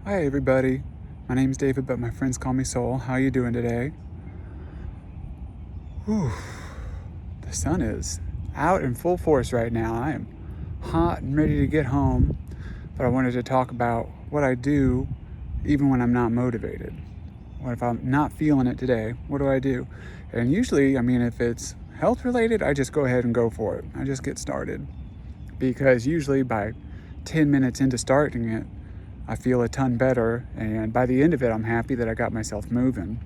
Hi everybody, my name's David, but my friends call me Soul. How you doing today? Whew. The sun is out in full force right now. I am hot and ready to get home, but I wanted to talk about what I do even when I'm not motivated. What if I'm not feeling it today? What do I do? And usually, if it's health related, I just go ahead and go for it. I just get started because usually by 10 minutes into starting it, I feel a ton better, and by the end of it, I'm happy that I got myself moving.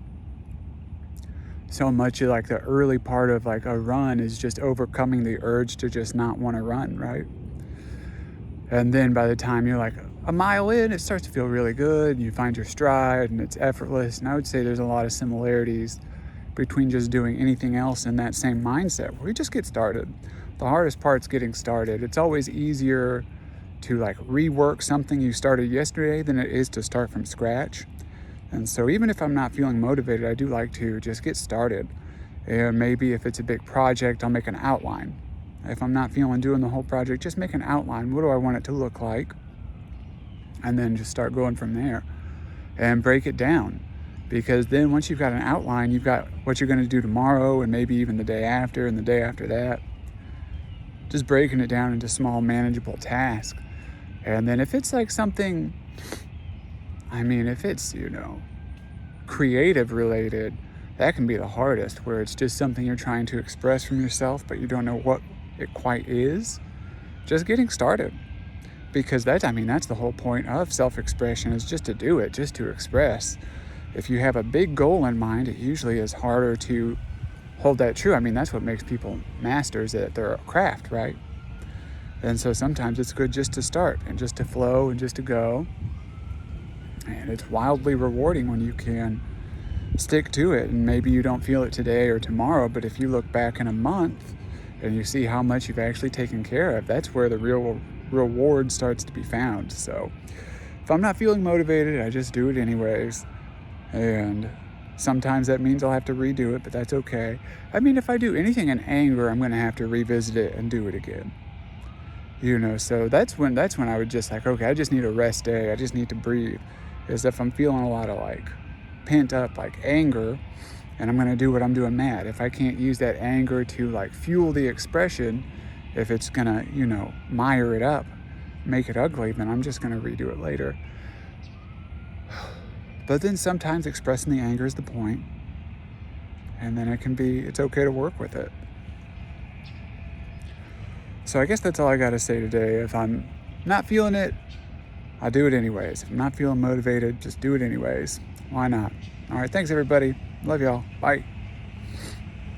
So much of like the early part of like a run is just overcoming the urge to just not want to run, right? And then by the time you're like a mile in, it starts to feel really good. You find your stride and it's effortless. And I would say there's a lot of similarities between just doing anything else in that same mindset where you just get started. The hardest part's getting started. It's always easier to like rework something you started yesterday than it is to start from scratch. And so even if I'm not feeling motivated, I do like to just get started. And maybe if it's a big project, I'll make an outline. If I'm not feeling doing the whole project, just make an outline. What do I want it to look like? And then just start going from there and break it down. Because then once you've got an outline, you've got what you're going to do tomorrow and maybe even the day after and the day after that. Just breaking it down into small manageable tasks. And then if it's like something, if it's, creative related, that can be the hardest, where it's just something you're trying to express from yourself, but you don't know what it quite is. Just getting started. Because that's the whole point of self-expression, is just to do it, just to express. If you have a big goal in mind, it usually is harder to hold that true. That's what makes people masters at their craft, right? And so sometimes it's good just to start and just to flow and just to go. And it's wildly rewarding when you can stick to it. And maybe you don't feel it today or tomorrow, but if you look back in a month and you see how much you've actually taken care of, that's where the real reward starts to be found. So if I'm not feeling motivated, I just do it anyways. And sometimes that means I'll have to redo it, but that's okay. If I do anything in anger, I'm going to have to revisit it and do it again. So that's when I would just like, okay, I just need a rest day. I just need to breathe. Is if I'm feeling a lot of like pent up like anger, and I'm going to do what I'm doing mad. If I can't use that anger to like fuel the expression, if it's going to, mire it up, make it ugly, then I'm just going to redo it later. But then sometimes expressing the anger is the point, and then it's okay to work with it. So I guess that's all I got to say today. If I'm not feeling it, I do it anyways. If I'm not feeling motivated, just do it anyways. Why not? All right, thanks everybody. Love y'all. Bye.